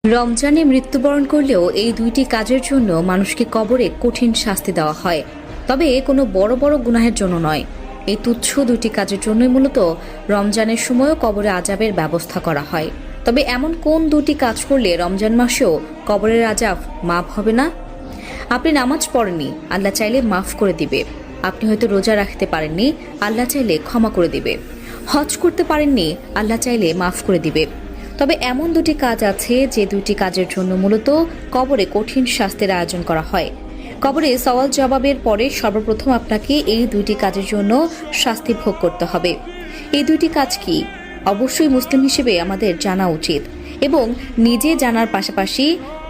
রমজানে মৃত্যুবরণ করলেও এই দুইটি কাজের জন্য মানুষকে কবরে কঠিন শাস্তি দেওয়া হয়, তবে কোনো বড় বড় গুনাহের জন্য নয়। এই তুচ্ছ দুইটি কাজের জন্যই মূলত রমজানের সময়ও কবরে আজাবের ব্যবস্থা করা হয়। তবে এমন কোন দুটি কাজ করলে রমজান মাসেও কবরের আজাব মাফ হবে না? আপনি নামাজ পড়েননি, আল্লাহ চাইলে মাফ করে দিবে। আপনি হয়তো রোজা রাখতে পারেননি, আল্লাহ চাইলে ক্ষমা করে দিবে। হজ করতে পারেননি, আল্লাহ চাইলে মাফ করে দিবে। তবে এমন দুটি কাজ আছে যে দুটি কাজের জন্য মূলত কবরে কঠিন শাস্তির আয়োজন করা হয়। কবরে সওয়াল জবাবের পরে সর্বপ্রথম আপনাকে এই দুইটি কাজের জন্য শাস্তি ভোগ করতে হবে। এই দুইটি কাজ কি? অবশ্যই মুসলিম হিসেবে আমাদের জানা উচিত এবং নিজে জানার পাশাপাশি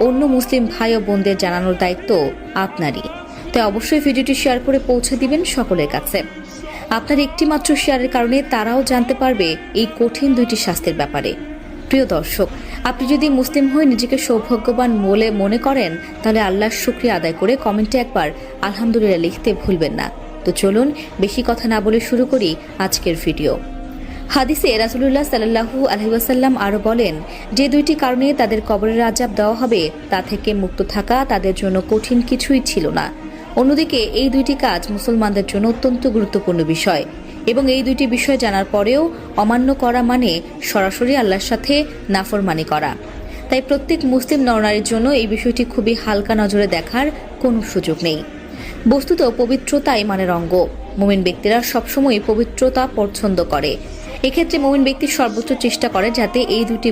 অন্য মুসলিম ভাই ও বোনদের জানানোর দায়িত্ব আপনারই। তাই অবশ্যই ভিডিওটি শেয়ার করে পৌঁছে দিবেন সকলের কাছে। আপনার একটি মাত্র শেয়ারের কারণে তারাও জানতে পারবে এই কঠিন দুইটি শাস্তির ব্যাপারে। প্রিয় দর্শক, আপনি যদি মুসলিম হয়ে নিজেকে সৌভাগ্যবান বলে মনে করেন, তাহলে আল্লাহর শুকরিয়া আদায় করে কমেন্টে একবার আলহামদুলিল্লাহ লিখতে ভুলবেন না। তো চলুন বেশি কথা না বলে শুরু করি আজকের ভিডিও। হাদিসে রাসূলুল্লাহ সাল্লাল্লাহু আলাইহি ওয়াসাল্লাম আরো বলেন, যে দুইটি কারণে তাদের কবরের আযাব দেওয়া হবে তা থেকে মুক্ত থাকা তাদের জন্য কঠিন কিছুই ছিল না। অন্যদিকে এই দুইটি কাজ মুসলমানদের জন্য অত্যন্ত গুরুত্বপূর্ণ বিষয় এবং এই দুইটি বিষয় জানার পরেও অমান্য করা মানে সরাসরি আল্লাহর সাথে নাফরমানি করা। তাই প্রত্যেক মুসলিম নরনারীর জন্য এই বিষয়টি খুবই হালকা নজরে দেখার কোনো সুযোগ নেই। বস্তুত পবিত্রতা ইমানের অঙ্গ। মুমিন ব্যক্তিরা সবসময় পবিত্রতা পছন্দ করে। এক্ষেত্রে মুমিন ব্যক্তি সর্বোচ্চ চেষ্টা করে যাতে এই দুটি